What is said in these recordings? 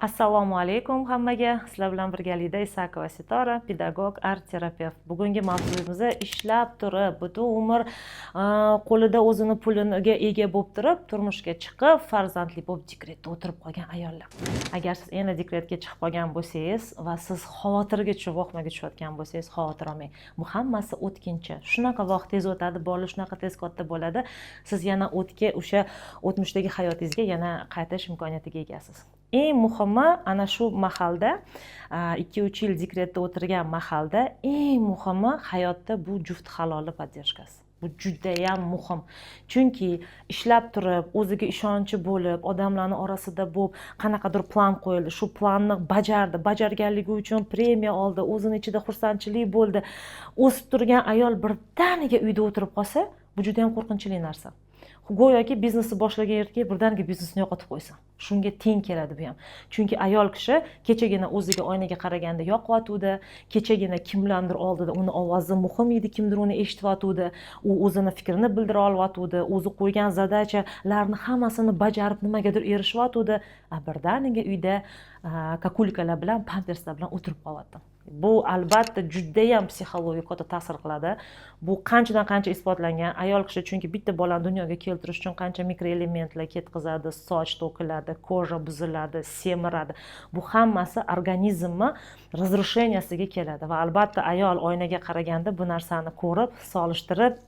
Assalomu alaykum hammaga. Sizlar bilan birgalikda Isakova Sitora, pedagog, art terapevt. Bugungi mavzuyimiz ishlab turib, butun umr qo'lida o'zini puliga ega bo'lib turib, turmushga chiqib, farzandli bo'lib dekretda o'tirib qolgan ayollar. Agar siz endi dekretga chiqib qolgan bo'lsangiz va siz xavotirga tushib, vohmaga tushayotgan bo'lsangiz, xavotir olmang. Bu hammasi o'tkinchi. Shunaqa vaqt tez o'tadi, bola shunaqa tez katta bo'ladi. Siz yana o'sha o'tmishdagi hayotingizga yana qaytish imkoniyatiga egasiz. Eng muhimi ana shu mahalda 2-3 yil dekretda o'tirgan mahalda eng muhimi hayotda bu juft haloli podдержкасы. Bu juda ham muhim. Chunki ishlab turib, o'ziga ishonchi bo'lib, odamlarning orasida bo'lib, qanaqadir plan qo'yildi, shu planni bajardi, bajarganligi uchun premiya oldi, o'zini ichida xursandchilik bo'ldi. O'sib turgan ayol birdaniga uyda o'tirib qolsa, bu juda ham qo'rqinchli narsa. Go'yoki biznesni boshlagan erkak birdaniga biznesni yo'qotib qo'ysa. Shunga teng keladi bu ham. Chunki ayol kishi kechagina o'ziga oynaga qaraganda yoqyotdi, kechagina kimlardir oldida uni ovozi muhim edi, kimdir uni eshityotdi, u o'zini fikrini bildira olyotdi, o'zi qo'ygan zadachalarni hammasini bajarib nimagadir erishyotdi, birdaniga uyda kakulkalar bilan, pamperslar bilan o'tirib qolyapti. Bu albatta juda ham psixologiyaga katta ta'sir qiladi. Bu qanchadan qancha isbotlangan. Ayol kishi chunki bitta bolani dunyoga keltirish uchun qancha mikroelementlar ketkazadi, soch to'kiladi, koja buziladi, semiradi. Bu hammasi organizmni razrusheniyasiga keladi va albatta ayol oynaga qaraganda bu narsani ko'rib, solishtirib,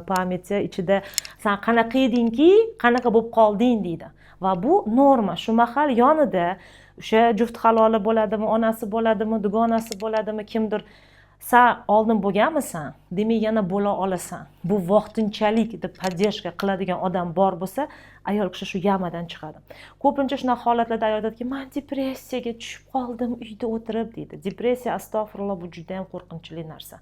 pamyati ichida sen qanaqa edingki, qanaqa bo'lib qolding deydi. Va bu norma. Shu mahal yonida o'sha juft haloli bo'ladimi, onasi bo'ladimi, dugonasi bo'ladimi, kimdir sen oldin bo'lganmisan, demak yana bo'la olasan. Bu vaqtinchalik deb podдержка qiladigan odam bor bo'lsa, ayol kishi shu yamadan chiqadi. Ko'pincha shunaqa holatlarda ayol aytadiki, "Men depressiyaga tushib qoldim uyda o'tirib" deydi. Depressiya astag'firulloh, bu juda ham qo'rqinchli narsa.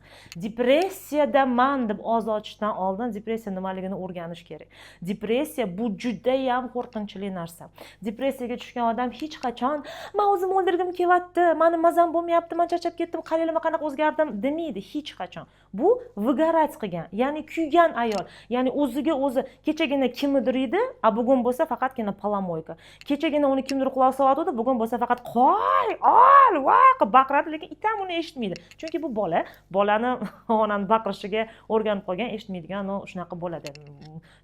Depressiyadaman deb oz ochishdan oldin depressiya nimaligini o'rganish kerak. Depressiya bu juda ham qo'rqinchli narsa. Depressiyaga tushgan odam hech qachon "Men o'zimni o'ldirgim kelyapti, meni mazam bo'lmayapti, men charchab ketdim, qaranglar qanaqa o'zgardim" demaydi hech qachon. Bu выгорать qilgan, ya'ni kuygan ayol, ya'ni o'ziga o'zi kechagina kimnidir edi, bugun bo'lsa faqatgina palamoyka. Kechagina uni kimdir quloq solyotdi, bugun bo'lsa faqat qo'y, ol, vaq baqiradi, lekin it ham uni eshitmaydi. Chunki bu bola, bolani onani baqirishiga o'rganib qolgan, eshitmaydigan, shunaqa bo'ladi.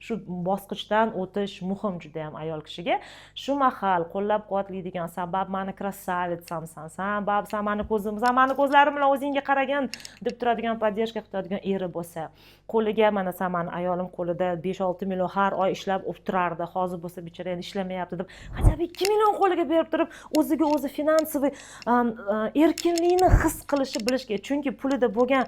Shu bosqichdan o'tish muhim juda ham ayol kishiga. Shu mahal qo'llab-quvvatlaydigan, "Sabab meni krasavitsamsan, sabab sen meni ko'zlarim bilan o'zingga qaragan" deb turadigan, podдержка qiladigan eri bo'lsa, qo'liga mana sen meni ayolim qo'lida 5-6 million har oy ishlab turardi, hozir bo'lsa bichara endi ishlamayapti deb qancha 2 million qo'liga berib turib, o'ziga o'zi finansiy erkinlikni his qilishi bilish kerak. Chunki pulida bo'lgan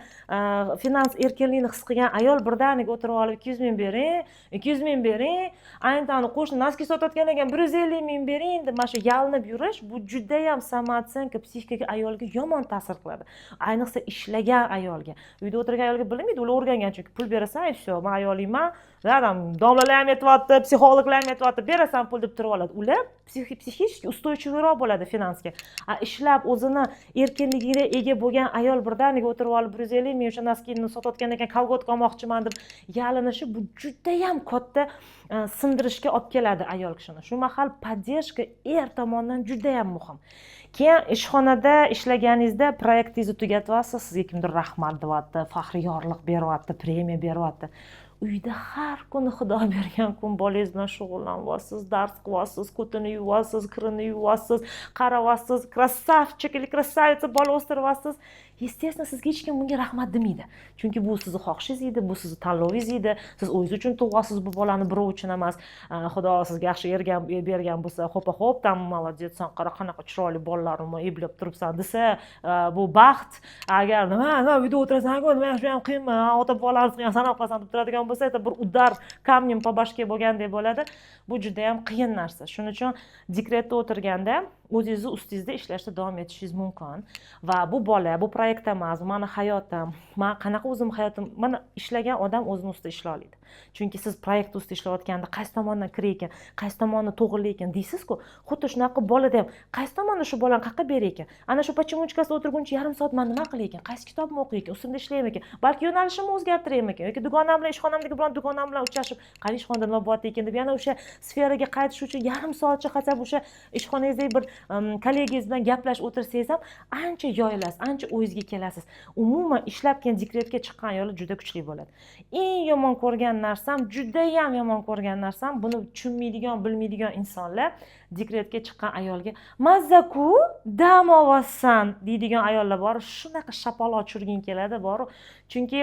finans erkinlikni his qilgan ayol birdaniga o'tirib olib 200 ming bering, 200 ming bering, ayntani qo'shni noski sotayotgan ekan 150 ming bering deb mana shu yalinib yurish, bu juda ham somatsenka psixikaga ayolga yomon ta'sir qiladi. Ayniqsa ishlagan ayolga. Uyda o'tirgan ayolga bilmaydi, ular o'rgangan, chunki pul berasan, все, men ayolingman, dadam, domlalar ham aytyapti, psixologlar ham aytyapti, berasan pul deb turib oladi. Ular psixически ustuvchiroq bo'ladi finansga. Ishlab o'zini erkinligiga ega bo'lgan ayol birdaniga o'tirib olib 150 ming o'sha noskini sotayotgan ekan, kolgotka olmoqchiman deb yalinishi, bu juda ham katta sindirishga olib keladi ayol kishini. Shu mahal podдержка er tomonidan juda ham muhim. Keyin ishxonada ishlaganingizda proyektingizni tugatyapsiz, sizga kimdir rahmat deyapti, faxriyorlik beryapti, premiya beryapti. Uyda har kuni Xudo bergan kun bolangiz bilan shug'ullanyapsiz, dars qilyapsiz, ko'tini yuvyapsiz, kirini yuvyapsiz, qarayapsiz, krasavchik или krasavitsa bola o'stiryapsiz. Естественно, sizga hech kim bunga rahmat demaydi. Chunki bu sizni xohishingiz edi, bu sizni tanlovingiz edi. Siz o'zingiz uchun tug'yapsiz bu bolani, birov uchun emas. Xudo sizga yaxshi bergan bo'lsa, xo'p, tam молодецsan, qara qanaqa chiroyli bolalarimni eblab turibsan desa, bu baxt. Agar nima uyda o'tirasan-ku, nima shu ham qiyinmi, ota bolalarni qilgan sanab qolasan deb turadigan bo'lsa, bir udar kamnim po bashga bo'lgandek bo'ladi. Bu juda ham qiyin narsa. Shuning uchun dekretda o'tirganda o'zingizni ustingizda ishlashda davom etishingiz mumkin. Va bu bola, bu proyekt emas, meni hayotim, men qanaqa o'zim hayotim, mana ishlagan odam o'zini ustida ishlay oladi. Chunki siz proyekt ustida ishlayotganda qaysi tomondan kirar ekan, qaysi tomonni to'g'ri ekan deysiz-ku. Xuddi shunaqa bolada ham qaysi tomonni shu bolani qayerga berar ekan. Ana shu pochimchkasida o'tirguncha yarim soat men nima qilar ekan, qaysi kitobni o'qiy ekan, ustimda ishlayman ekan, balki yo'nalishimni o'zgartirayman ekan yoki dugonam bilan ishxonamdagi biron dugonam bilan uchrashib, qani ishxonada nima bo'lyapti ekan deb yana o'sha sferaga qaytish uchun yarim soatcha qasab o'sha ishxonangizdagi bir kollegangiz bilan gaplashib o'tirsangiz ham ancha yoyilasiz, ancha o'yingizga kelasiz. Umuman ishlab keyin dekretga chiqqan ayollar juda kuchli bo'ladi. Eng yomon ko'rgan narsam, judayam yomon ko'rgan narsam, buni tushunmaydigan, bilmaydigan insonlar dekretga chiqqan ayolga "Mazza-ku, dam olyapsan" deydigan ayollar bor. Shunaqa shapaloq tushirging keladi bor. Chunki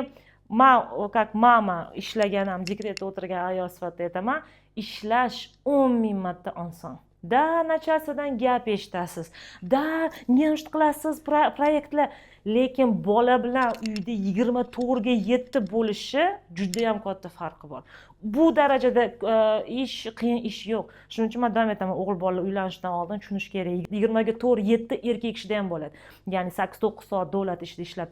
как mama ishlaganam, dekretda o'tirgan ayol sifatida aytaman, ishlash 10,000 marta oson. Da nachasidan gap eshitasiz, da nechta qilasiz proyektlar, lekin bola bilan uyda 24 ga 7 bo'lishi juda ham katta farqi bor. Bu darajada qiyin ish yo'q. Shuning uchun men davom etaman, o'g'il bolalar uylanishdan oldin tushunish kerak. 20 ga 4 7 erkak kishida ham bo'ladi. Ya'ni 8-9 soat davlat ishida ishlab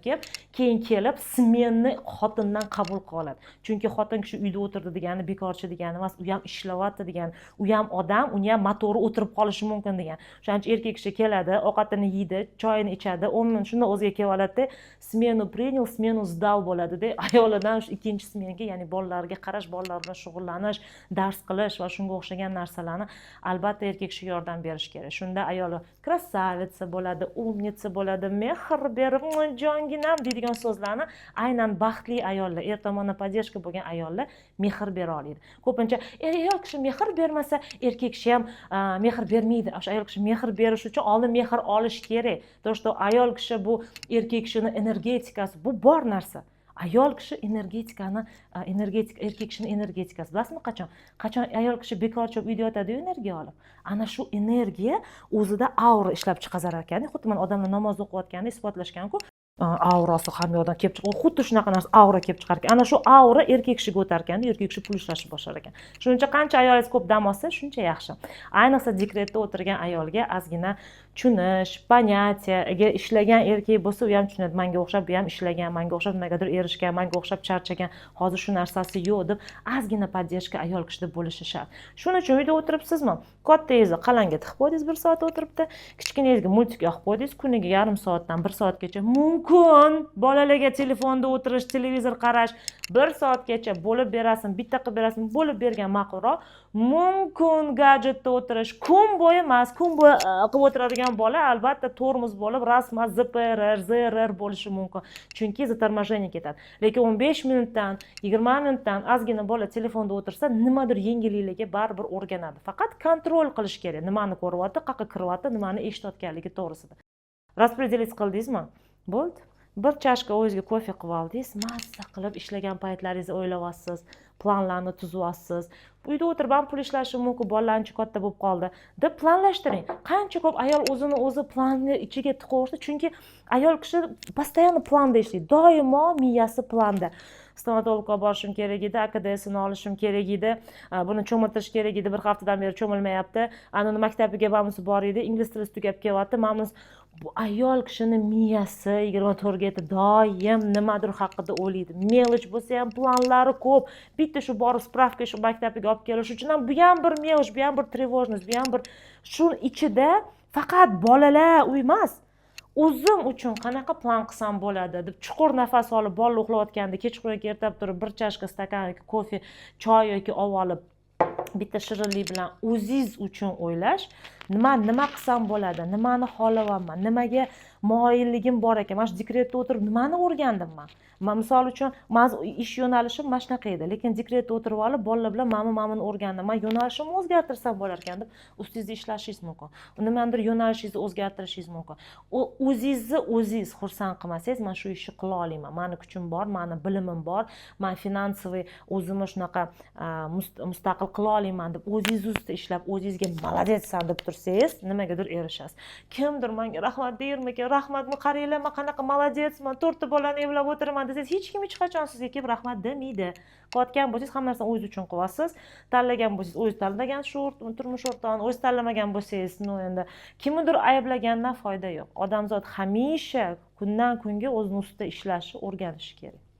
keyin kelib smenni xotindan qabul qilib oladi. Chunki xotin kishi uyda o'tirdi degani bekorchi degani emas, u ham ishlayapti degani, u ham odam, uni ham motori o'tirib qolishi mumkin degani. O'shaning uchun erkak kishi keladi, ovqatini yeydi, choyini ichadi, 10 minut shunda o'ziga kelib oladi, smenu принял, smenu сдал bo'ladi-da, ayolidan ikkinchi smenga, ya'ni bolalarga qarash, bolalar bilan shug'ullanish, dars qilish va shunga o'xshagan narsalarni albatta erkak kishi yordam berish kerak. Shunda ayoli krasavitsa bo'ladi, umnitsa bo'ladi, mehr berib, jonginam deydigan so'zlarni aynan baxtli ayollar, er tomonidan поддержка bo'lgan ayollar mehr bera oladi. Ko'pincha ayol kishi mehr bermasa, erkak kishi ham mehr bermaydi. O'sha ayol kishi mehr berish uchun oldin mehr olish kerak. То, что ayol kishi bu erkak kishining energetikasi, bu bor narsa. Ayol kishi erkak kishining energetikasi. Bilasizmi qachon? Qachon ayol kishi bekorchi uyda yotadi-yu energiya olib. Ana shu energiya o'zida aura ishlab chiqazar ekan. Xuddi men odamlar namoz o'qiyotganda isbotlashgan-ku. Aurasi hamyoqdan kelib chiqadi. Xuddi shunaqa narsa aura kelib chiqar ekan. Ana shu aura erkak kishiga o'tar ekan, erkak kishi pul ishlashni boshlar ekan. Shuning uchun qancha ayolingiz ko'p dam olsa, shuncha yaxshi. Ayniqsa dekretda o'tirgan ayolga ozgina tushunish, понятиyaga ishlagan erkak bo'lsa, u ham tushunadi. Menga o'xshab, bu ham ishlagan, menga o'xshab nimagadir erishgan, menga o'xshab charchagan, hozir shu narsasi yo'q deb ozgina поддержка ayol kishida bo'lishi shart. Shuning uchun uyda o'tiribsizmi? Kattangizni qalanga tiqib qo'ydingiz, 1 soat o'tiribdi. Kichkinangizga multik yoqib qo'ydingiz, kuniga yarim soatdan 1 soatgacha mumkin bolalarga telefonda o'tirish, televizor qarash 1 soatgacha bo'lib berasin, bitta qilib berasin, bo'lib bergan ma'qulroq. Mumkin gadjetda o'tirish, kun bo'yi emas, kun bo'yi qilib o'tiradigan bola albatta tormoz bo'lib, rasman ZPR, ZRR bo'lishi mumkin. Chunki zatorможение ketadi. Lekin 15 minutdan, 20 minutdan ozgina bola telefonda o'tirsa, nimadir yengilliklarga baribir o'rganadi. Faqat kontrol qilish kerak. Nimani ko'ryapti, qayerga kiryapti, nimani eshitayotganligi to'g'risida. Распределить qildingizmi? Bo'ldi. Bir chashka o'zingizga kofe qilib oldingiz, mazza qilib ishlagan paytlaringizni o'ylayapsiz, planlarni tuzyapsiz. Uyda o'tirib ham pul ishlashim mumkin, bolalar ancha katta bo'lib qoldi deb planlashtiring. Qancha ko'p ayol o'zi planni ichiga tiqaversa, chunki ayol kishi постоянно planda ishlaydi. Doimo miyasi planda. Stomatologga borishim kerak edi, AKDSini olishim kerak edi, buni cho'miltirish kerak edi, bir haftadan beri cho'milmayapti. Anani maktabiga bormisi bor edi, ingliz tili tugab kelyapti. Ma'lum bu ayol kishining miyasi 24 ga doim nimadir haqida o'ylaydi. Melish bo'lsa ham planlari ko'p. Bitta shu borib spravka shu maktabiga olib kelish uchun ham bu ham bir melish, bu ham bir trevojnost, bu ham bir shu ichida faqat bolalar uy emas. O'zim uchun qanaqa plan qilsam bo'ladi deb chuqur nafas olib, bola uxlayotganda kechqurun ertalab turib bir chashka stakan kofe, choy yoki olib bitta shirinlik bilan o'zingiz uchun o'ylash, nima qilsam bo'ladi, nimani xohlayapman, nimaga moyilligim bor ekan. Mana shu dekretda o'tirib nimani o'rgandim men? Men misol uchun ish yo'nalishim mana shunaqa edi, lekin dekretda o'tirib olib bolalar bilan mamani o'rgandim. Men yo'nalishimni o'zgartirsam bo'lar ekan deb ustingizda ishlashingiz mumkin. Nimadir yo'nalishingizni o'zgartirishingiz mumkin. O'zingizni o'zingiz xursand qilmasangiz, men shu ishni qila olaman. Meni kuchim bor, meni bilimim bor, men finansiy o'zimni shunaqa mustaqil qila olaman deb o'zingiz ustida ishlab, o'zingizga молодецsan deb tursangiz, nimagadir erishasiz. Kimdir menga rahmat deyirmikan, rahmatni qaranglar, men qanaqa молодецman, 4 ta bolani evlab o'tiraman desangiz, hech kim hech qachon sizga kelib rahmat demaydi. Qilayotgan bo'lsangiz, hamma narsani o'zingiz uchun qilyapsiz. Tanlagan bo'lsangiz, o'zingiz tanlagan shu turmush o'rtog'ini, o'zingiz tanlamagan bo'lsangiz, endi kimnidir ayblagandan foyda yo'q. Odamzod hamisha kundan kunga o'zini ustida ishlashni o'rganishi kerak.